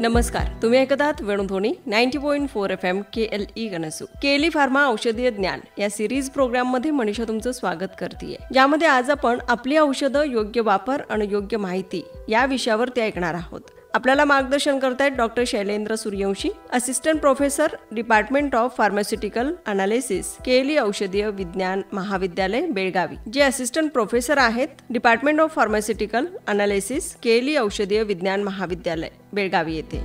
नमस्कार, तुम्ही ऐकत आहात वेणुध्वनी 90.4 FM KLE गणसू. केली फार्मा औषधीय ज्ञान या सिरीज प्रोग्राम मध्ये मनीषा तुमचं स्वागत करते. ज्यामध्ये आज आपण आपली औषधं योग्य वापर आणि योग्य माहिती या विषयावर ते ऐकणार आहोत. आपल्याला मार्गदर्शन करतायत doctor Shailendra Suryavanshi, assistant professor, department of pharmaceutical analysis, केली औषधीय विज्ञान महाविद्यालय बेळगावी, जे असिस्टंट प्रोफेसर आहेत डिपार्टमेंट ऑफ फार्मास्युटिकल अनालिसिस, केली औषधीय विज्ञान महाविद्यालय बेळगावी येथे.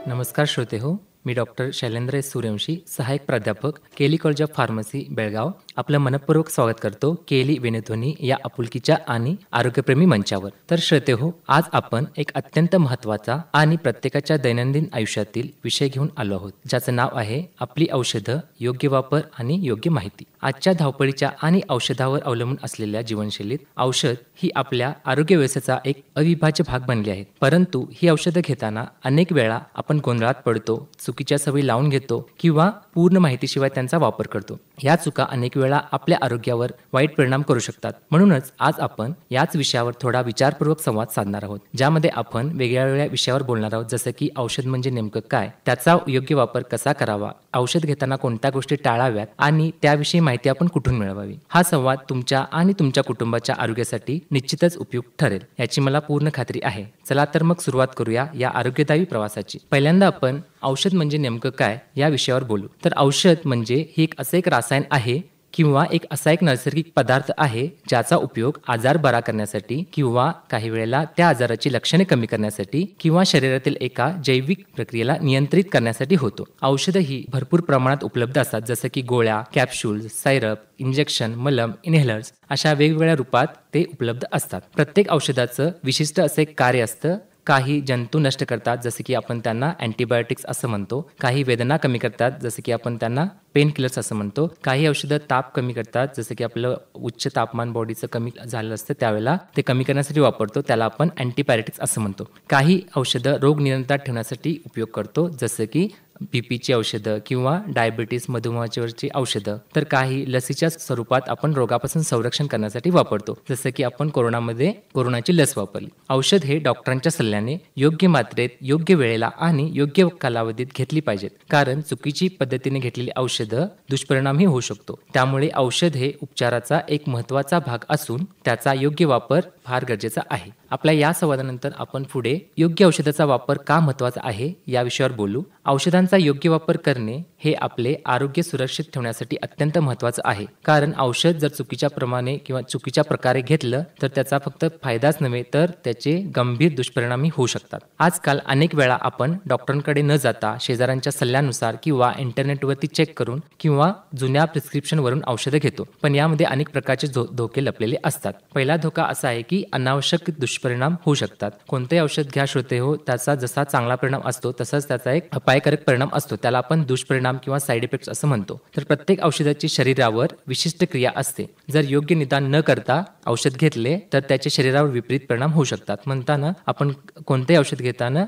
नमस्कार श्रोते हो, मी डॉक्टर शैलेंद्र सूर्यवंशी, सहाय्यक प्राध्यापक, केली कॉलेज ऑफ फार्मसी बेळगाव. आपलं मनपूर्वक स्वागत करतो केली वेणुध्वनी या आपुलकीच्या आणि आरोग्यप्रेमी मंचावर. तर श्रोते हो, आज आपण एक अत्यंत महत्त्वाचा आणि प्रत्येकाच्या दैनंदिन आयुष्यातील विषय घेऊन आलो आहोत, ज्याचं नाव आहे आपली औषधं, योग्य वापर आणि योग्य माहिती. आजच्या धावपळीच्या आणि औषधावर अवलंबून असलेल्या जीवनशैलीत औषध ही आपल्या आरोग्य व्यवस्थेचा एक अविभाज्य भाग बनली आहे. परंतु ही औषधं घेताना अनेक वेळा आपण गोंधळात पडतो, चुकीच्या सवयी लावून घेतो किंवा पूर्ण माहितीशिवाय त्यांचा वापर करतो. या चुका अनेक वेळा आपल्या आरोग्यावर वाईट परिणाम करू शकतात. म्हणूनच आज आपण याच विषयावर थोडा विचारपूर्वक संवाद साधणार आहोत, ज्यामध्ये आपण वेगळ्या विषयावर बोलणार आहोत, जसं की औषध म्हणजे नेमकं काय, त्याचा योग्य वापर कसा करावा, औषध घेताना कोणत्या गोष्टी टाळाव्यात आणि त्याविषयी माहिती आपण कुठून मिळवावी. हा संवाद तुमच्या आणि तुमच्या कुटुंबाच्या आरोग्यासाठी निश्चितच उपयुक्त ठरेल, याची मला पूर्ण खात्री आहे. चला तर मग सुरुवात करूया या आरोग्यदायी प्रवासाची. पहिल्यांदा आपण औषध म्हणजे नेमकं काय या विषयावर बोलू. तर औषध म्हणजे हे असं एक रसायन आहे किंवा असा एक नैसर्गिक पदार्थ आहे, ज्याचा उपयोग आजार बरा करण्यासाठी किंवा काही वेळेला त्या आजाराची लक्षणे कमी करण्यासाठी किंवा शरीरातील एका जैविक प्रक्रियेला नियंत्रित करण्यासाठी होतो. औषधं ही भरपूर प्रमाणात उपलब्ध असतात, जसं की गोळ्या, कॅप्सूल्स, सायरप, इंजेक्शन, मलम, इनहेलर्स अशा वेगवेगळ्या रूपात ते उपलब्ध असतात. प्रत्येक औषधाचं विशिष्ट असे एक कार्य असतं. काही जंतू नष्ट करतात, जसे की आपण त्यांना अँटीबायोटिक्स असं म्हणतो. काही वेदना कमी करतात, जसे की आपण त्यांना पेन किलर्स असं म्हणतो. काही औषधं ताप कमी करतात, जसं की आपलं उच्च तापमान बॉडीचं कमी झालं असतं त्यावेळेला ते कमी करण्यासाठी वापरतो, त्याला आपण अँटीपायरेटिक्स असं म्हणतो. काही औषधं रोग नियंत्रणात ठेवण्यासाठी उपयोग करतो, जसं की बीपीची औषधं किंवा डायबिटीस मधुमेहावरची औषधं. तर काही लसीच्या स्वरूपात आपण रोगापासून संरक्षण करण्यासाठी वापरतो, जसं की आपण कोरोनामध्ये कोरोनाची लस वापरली. औषध हे डॉक्टरांच्या सल्ल्याने योग्य मात्रेत, योग्य वेळेला आणि योग्य कालावधीत घेतली पाहिजेत, कारण चुकीची पद्धतीने घेतलेली औषधं दुष्परिणामही होऊ शकतो. त्यामुळे औषध हे उपचाराचा एक महत्त्वाचा भाग असून त्याचा योग्य वापर फार गरजेचा आहे. आपल्या या संवादानंतर आपण पुढे योग्य औषधाचा वापर का महत्त्वाचा आहे या विषयावर बोलू. औषधांचा योग्य वापर करणे हे आपले आरोग्य सुरक्षित ठेवण्यासाठी अत्यंत महत्त्वाचं आहे, कारण औषध जर चुकीच्या प्रमाणे किंवा चुकीच्या प्रकारे घेतलं तर त्याचा फक्त फायदाच नव्हे तर त्याचे गंभीर दुष्परिणामही होऊ शकतात. आजकाल अनेक वेळा आपण डॉक्टरांकडे न जाता शेजाऱ्यांच्या सल्ल्यानुसार किंवा इंटरनेटवरती चेक करून किंवा जुन्या प्रिस्क्रिप्शनवरून औषधं घेतो, पण यामध्ये अनेक प्रकारचे धोके लपलेले असतात. पहिला धोका असा आहे की अनावश्यक दुष्परिणाम होऊ शकतात. कोणतेही औषध घ्या श्रोते हो, त्याचा जसा चांगला परिणाम असतो तसाच त्याचा एक अपायकारक परिणाम असतो, त्याला आपण दुष्परिणाम किंवा साईड इफेक्ट्स असं म्हणतो. तर प्रत्येक औषधाची शरीरावर विशिष्ट क्रिया असते. जर योग्य निदान न करता औषध घेतले तर त्याचे शरीरावर विपरीत परिणाम होऊ शकतात. म्हणताना आपण कोणतेही औषध घेताना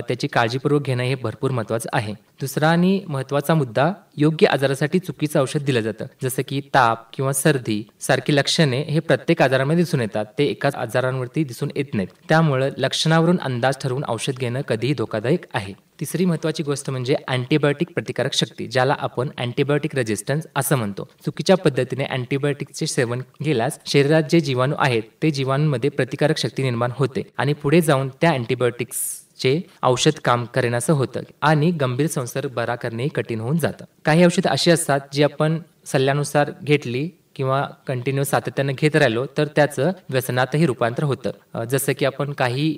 त्याची काळजीपूर्वक घेणं हे भरपूर महत्त्वाचं आहे. दुसरा आणि महत्त्वाचा मुद्दा, योग्य आजारासाठी चुकीचं औषध दिलं जातं, जसं की ताप किंवा सर्दी सारखी लक्षणे हे प्रत्येक आजारामध्ये दिसून येतात, ते एकाच आजारांवरती दिसून येत नाहीत. त्यामुळे लक्षणावरून अंदाज ठरवून औषध घेणं कधीही धोकादायक आहे. तिसरी महत्त्वाची गोष्ट म्हणजे अँटीबायोटिक प्रतिकारक शक्ती, ज्याला आपण अँटीबायोटिक रेजिस्टन्स असं म्हणतो. चुकीच्या पद्धतीने अँटीबायोटिक्सचे सेवन केल्यास शरीरात जे जीवाणू आहेत ते जीवाणूंमध्ये प्रतिकारक शक्ती निर्माण होते आणि पुढे जाऊन त्या अँटीबायोटिक्सचे औषध काम करेनासं होतं आणि गंभीर संसर्ग बरा करणे कठीण होऊन जातं. काही औषधं अशी असतात जी आपण सल्ल्यानुसार घेतली किंवा कंटिन्यू सातत्याने घेत राहिलो तर त्याचं व्यसनातही रूपांतर होतं. जसं की आपण काही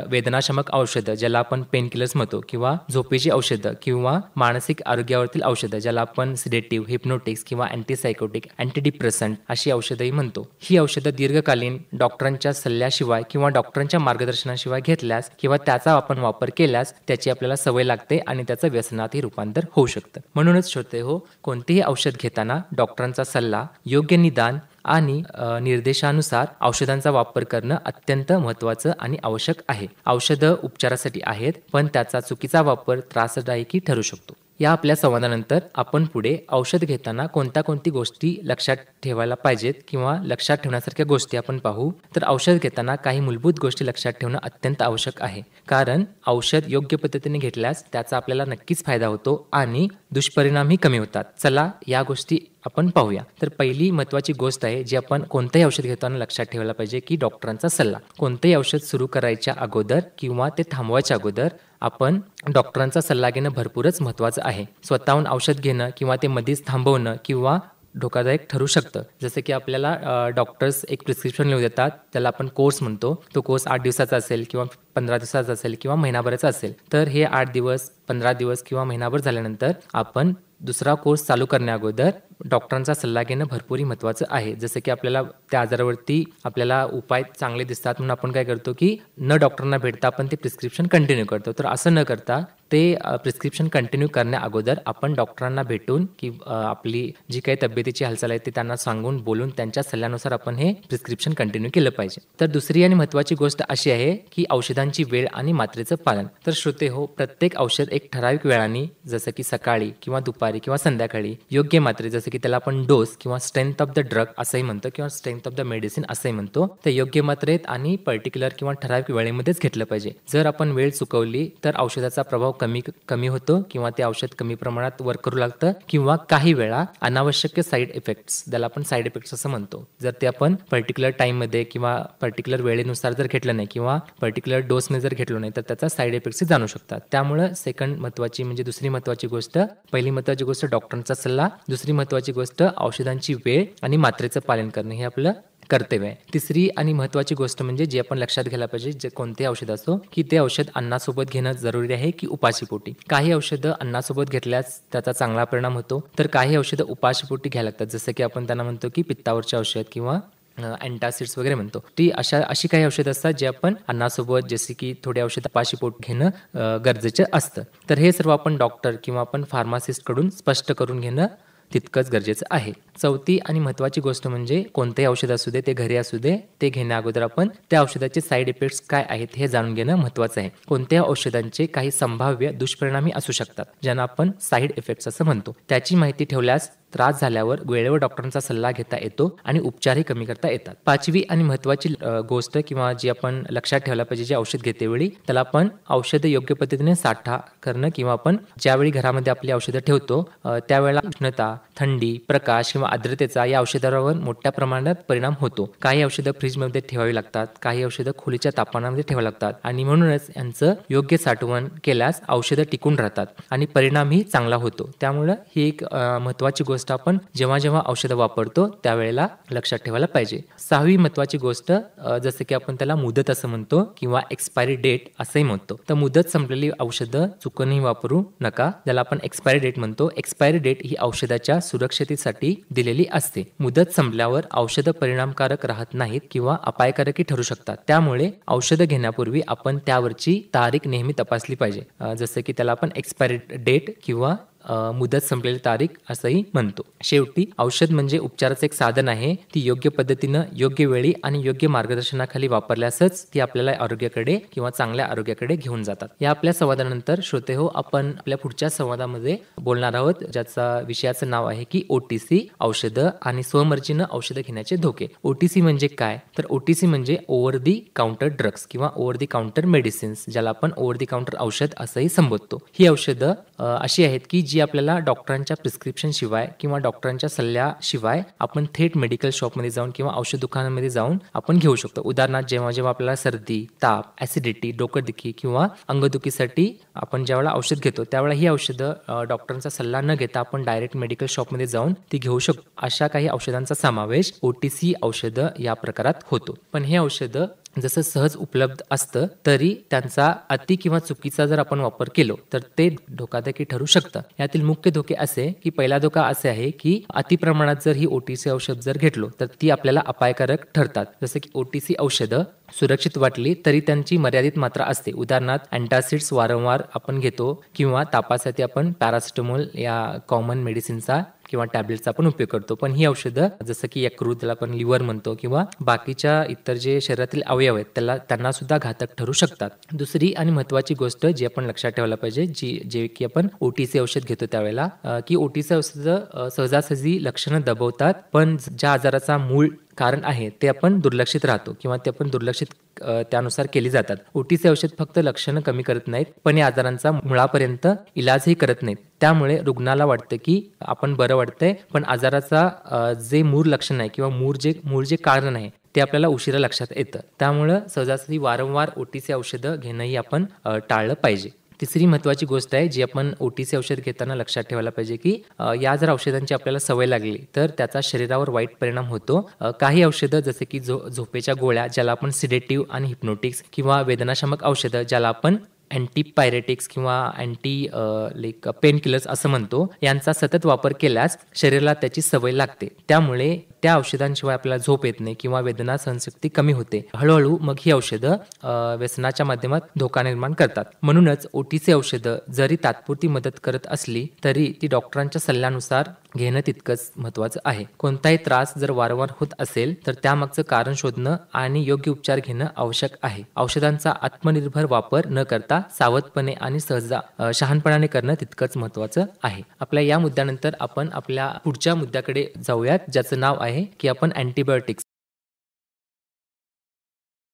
वेदनाशमक औषधं ज्याला आपण पेन किलर्स म्हणतो किंवा झोपेची औषधं किंवा मानसिक आरोग्यावरील औषधं ज्याला आपण सिडेटिव्ह, हिप्नोटिक्स किंवा अँटीसायकोटिक, अँटीडिप्रेसंट अशी औषधंही म्हणतो. ही औषधं दीर्घकालीन डॉक्टरांच्या सल्ल्याशिवाय किंवा डॉक्टरांच्या मार्गदर्शनाशिवाय घेतल्यास किंवा त्याचा आपण वापर केल्यास त्याची आपल्याला सवय लागते आणि त्याचं व्यसनातही रूपांतर होऊ शकतं. म्हणूनच श्रोते हो, कोणतेही औषध घेताना डॉक्टरांचा सल्ला, योग्य निदान आणि निर्देशानुसार औषधांचा वापर करणं अत्यंत महत्त्वाचं आणि आवश्यक आहे. औषधं उपचारासाठी आहेत, पण त्याचा चुकीचा वापर त्रासदायकही ठरू शकतो. या आपल्या संवादानंतर आपण पुढे औषध घेताना कोणत्या गोष्टी लक्षात ठेवायला पाहिजेत किंवा लक्षात ठेवण्यासारख्या गोष्टी आपण पाहू. तर औषध घेताना काही मूलभूत गोष्टी लक्षात ठेवणं अत्यंत आवश्यक आहे, कारण औषध योग्य पद्धतीने घेतल्यास त्याचा आपल्याला नक्कीच फायदा होतो आणि दुष्परिणामही कमी होतात. चला या गोष्टी आपण पाहूया. तर पहिली महत्त्वाची गोष्ट आहे जी आपण कोणतंही औषध घेताना लक्षात ठेवायला पाहिजे की डॉक्टरांचा सल्ला. कोणतंही औषध सुरू करायच्या अगोदर किंवा ते थांबवायच्या अगोदर आपण डॉक्टरांचा सल्ला घेणं भरपूरच महत्त्वाचं आहे. स्वतःहून औषध घेणं किंवा ते मध्येच थांबवणं किंवा धोकादायक ठरू शकतं. जसं की आपल्याला डॉक्टर्स एक प्रिस्क्रिप्शन लिहून देतात, त्याला आपण कोर्स म्हणतो. तो कोर्स 8 दिवसाचा असेल किंवा 15 दिवसाचा असेल किंवा महिनाभराचा असेल. तर हे 8 दिवस 15 दिवस किंवा महिनाभर झाल्यानंतर आपण दुसरा कोर्स चालू करण्या अगोदर डॉक्टरांचा सल्ला घेणं भरपूर महत्त्वाचं आहे. जसं की आपल्याला त्या आजारावरती आपल्याला उपाय चांगले दिसतात म्हणून आपण काय करतो की न डॉक्टरांना भेटता आपण ते प्रिस्क्रिप्शन कंटिन्यू करतो. तर असं न करता ते प्रिस्क्रिप्शन कंटिन्यू करण्या अगोदर आपण डॉक्टरांना भेटून की आपली जी काही तब्येतीची हालचाल आहे ती त्यांना सांगून बोलून त्यांच्या सल्ल्यानुसार आपण हे प्रिस्क्रिप्शन कंटिन्यू केलं पाहिजे. तर दुसरी आणि महत्त्वाची गोष्ट अशी आहे की औषधांची वेळ आणि मात्रेचं पालन. तर श्रोते हो, प्रत्येक औषध एक ठराविक वेळाने जसं की सकाळी किंवा दुपारी किंवा संध्याकाळी योग्य मात्रे, जसं की त्याला आपण डोस किंवा स्ट्रेंथ ऑफ द ड्रग असंही म्हणतो किंवा स्ट्रेंथ ऑफ द मेडिसिन असंही म्हणतो, ते योग्य मात्रेत आणि पर्टिक्युलर किंवा ठराविक वेळेमध्येच घेतलं पाहिजे. जर आपण वेळ चुकवली तर औषधाचा प्रभाव कमी होतो किंवा ते औषध कमी प्रमाणात वर्क करू लागतं किंवा काही वेळा अनावश्यक साईड इफेक्ट्स, ज्याला आपण साईड इफेक्ट्स असं म्हणतो, जर ते आपण पर्टिक्युलर टाईममध्ये किंवा पर्टिक्युलर वेळेनुसार जर घेतलं नाही किंवा पर्टिक्युलर डोसने जर घेतलं नाही तर त्याचा साईड इफेक्ट्स जाणू शकतात. त्यामुळे दुसरी महत्त्वाची गोष्ट, पहिली महत्त्वाची गोष्ट डॉक्टरांचा सल्ला, दुसरी महत्त्वाची गोष्ट औषधांची वेळ आणि मात्रेचं पालन करणे हे आपलं कर्तव्य आहे. तिसरी आणि महत्त्वाची गोष्ट म्हणजे जे आपण लक्षात घ्यायला पाहिजे, जे कोणते औषध असो की ते औषध अन्नासोबत घेणं जरुरी आहे की उपाशीपोटी. काही औषधं अन्नासोबत घेतल्यास त्याचा चांगला परिणाम होतो, तर काही औषधं उपाशीपोटी घ्यायला लागतात. जसं की आपण त्यांना म्हणतो की पित्तावरचे औषध किंवा अँटासिड्स वगैरे म्हणतो. ती अशी काही औषधं असतात जे आपण अन्नासोबत, जसे की थोडी औषधं उपाशीपोट घेणं गरजेचं असतं. तर हे सर्व आपण डॉक्टर किंवा आपण फार्मासिस्टकडून स्पष्ट करून घेणं तितकंच गरजेचं आहे. चौथी आणि महत्त्वाची गोष्ट म्हणजे कोणतेही औषध असू दे, ते घरी असू दे, ते घेण्या अगोदर आपण त्या औषधाचे साईड इफेक्ट्स काय आहेत हे जाणून घेणं महत्त्वाचं आहे. कोणत्या औषधांचे काही संभाव्य दुष्परिणामी असू शकतात, ज्यांना आपण साईड इफेक्ट्स असं म्हणतो. त्याची माहिती ठेवल्यास त्रास झाल्यावर वेळेवर डॉक्टरांचा सल्ला घेता येतो आणि उपचारही कमी करता येतात. पाचवी आणि महत्त्वाची गोष्ट किंवा जी आपण लक्षात ठेवायला पाहिजे, जे औषध घेतेवेळी त्याला आपण औषधं योग्य पद्धतीने साठा करणं किंवा आपण ज्यावेळी घरामध्ये आपली औषधं ठेवतो त्यावेळेला उष्णता, थंडी, प्रकाश किंवा आर्द्रतेचा या औषधांवर मोठ्या प्रमाणात परिणाम होतो. काही औषधं फ्रीजमध्ये ठेवावी लागतात, काही औषधं खोलीच्या तापमानामध्ये ठेवावी लागतात आणि म्हणूनच यांचं योग्य साठवण केल्यास औषधं टिकून राहतात आणि परिणामही चांगला होतो. त्यामुळं ही एक महत्त्वाची गोष्ट आपण जेव्हा औषधं वापरतो त्यावेळेला लक्षात ठेवायला पाहिजे. सहावी महत्त्वाची गोष्ट, जसं की आपण त्याला मुदत असं म्हणतो किंवा एक्सपायरी डेट असंही म्हणतो. तर मुदत संपलेली औषधं चुकूनही वापरू नका, ज्याला आपण एक्सपायरी डेट म्हणतो. एक्सपायरी डेट ही औषधाच्या सुरक्षिततेसाठी दिलेली असते. मुदत संपल्यावर औषधं परिणामकारक राहत नाहीत किंवा अपायकारकही ठरू शकतात. त्यामुळे औषधं घेण्यापूर्वी आपण त्यावरची तारीख नेहमी तपासली पाहिजे. जसं की त्याला आपण एक्सपायरी डेट किंवा मुदत संपलेली तारीख असंही म्हणतो. शेवटी औषध म्हणजे उपचाराचं एक साधन आहे. ती योग्य पद्धतीनं, योग्य वेळी आणि योग्य मार्गदर्शनाखाली वापरल्यासच ती आपल्याला आरोग्याकडे किंवा चांगल्या आरोग्याकडे घेऊन जातात. या आपल्या संवादानंतर श्रोते हो, आपण आपल्या पुढच्या संवादामध्ये बोलणार आहोत, ज्याचा विषयाचं नाव आहे की OTC, औषधं आणि स्वमर्जीनं औषधं घेण्याचे धोके. OTC म्हणजे काय? तर OTC म्हणजे ओव्हर दी काउंटर ड्रग्स किंवा ओव्हर दी काउंटर मेडिसिन्स, ज्याला आपण ओव्हर दी काउंटर औषध असंही संबोधतो. ही औषधं अशी आहेत की जी आपल्याला डॉक्टरांच्या प्रिस्क्रिप्शन शिवाय किंवा डॉक्टरांच्या सल्ल्याशिवाय आपण थेट मेडिकल शॉपमध्ये जाऊन किंवा औषध दुकानामध्ये जाऊन आपण घेऊ शकतो. उदाहरणार्थ जेव्हा आपल्याला सर्दी, ताप, ॲसिडिटी, डोकंदुखी किंवा अंगदुखीसाठी आपण ज्यावेळेला औषध घेतो त्यावेळेला ही औषधं डॉक्टरांचा सल्ला न घेता आपण डायरेक्ट मेडिकल शॉपमध्ये जाऊन ती घेऊ शकतो. अशा काही औषधांचा समावेश OTC औषधं या प्रकारात होतो. पण हे औषधं जसं सहज उपलब्ध असतं तरी त्यांचा अति किंवा चुकीचा जर आपण वापर केलो तर ते धोकादायक ठरू शकतं. यातील मुख्य धोके असे की पहिला धोका असे आहे की अति प्रमाणात जर ही OTC औषध जर घेतलो तर ती आपल्याला अपायकारक ठरतात. जसं की OTC औषधं सुरक्षित वाटली तरी त्यांची मर्यादित मात्रा असते. उदाहरणार्थ अँटासिड्स वारंवार आपण घेतो किंवा तापासाठी आपण पॅरासिटामॉल या कॉमन मेडिसिनचा किंवा टॅबलेटचा आपण उपयोग करतो. पण ही औषधं जसं की यकृत, त्याला आपण लिव्हर म्हणतो, किंवा बाकीच्या इतर जे शरीरातील अवयव आहेत त्यांना सुद्धा घातक ठरू शकतात. दुसरी आणि महत्त्वाची गोष्ट जी आपण लक्षात ठेवायला पाहिजे, जे की आपण ओटीसी औषध घेतो त्यावेळेला, की ओटीसी औषधं सहजासहजी लक्षणं दबवतात, पण ज्या आजाराचा मूळ कारण आहे ते आपण दुर्लक्षित राहतो किंवा ते आपण दुर्लक्षित त्यानुसार केली जातात. ओटीसी औषध फक्त लक्षणं कमी करत नाहीत, पण या आजारांचा मुळापर्यंत इलाजही करत नाहीत. त्यामुळे रुग्णाला वाटतं की आपण बरं वाटतंय, पण आजाराचा जे मूळ लक्षण आहे किंवा मूळ जे कारण आहे ते आपल्याला उशिरा लक्षात येतं. त्यामुळं सहजासहजी वारंवार ओटीसी औषधं घेणंही आपण टाळलं पाहिजे. तिसरी महत्त्वाची गोष्ट आहे जी आपण ओटीसी औषध घेताना लक्षात ठेवायला पाहिजे, की या जर औषधांची आपल्याला सवय लागली तर त्याचा शरीरावर वाईट परिणाम होतो. काही औषधं जसे की झोपेच्या गोळ्या, ज्याला आपण सिडेटिव्ह आणि हिप्नोटिक्स, किंवा वेदनाशामक औषधं ज्याला आपण अँटीपायरेटिक्स किंवा पेन किलर्स असं म्हणतो, यांचा सतत वापर केल्यास शरीराला त्याची सवय लागते. त्यामुळे त्या औषधांशिवाय आपल्याला झोप येत नाही किंवा वेदना सहनशक्ती कमी होते. हळूहळू मग ही औषधं व्यसनाच्या माध्यमात धोका निर्माण करतात. म्हणूनच ओटीसी औषधं जरी तात्पुरती मदत करत असली तरी ती डॉक्टरांच्या सल्ल्यानुसार घेणं तितकंच महत्त्वाचं आहे. कोणताही त्रास जर वारंवार होत असेल तर त्यामागचं कारण शोधणं आणि योग्य उपचार घेणं आवश्यक आहे. औषधांचा आत्मनिर्भर वापर न करता सावधपणे आणि शहाणपणाने करणं तितकंच महत्त्वाचं आहे. आपल्या या मुद्द्यानंतर आपण आपल्या पुढच्या मुद्द्याकडे जाऊयात, ज्याचं नाव आहे की आपण अँटीबायोटिक्स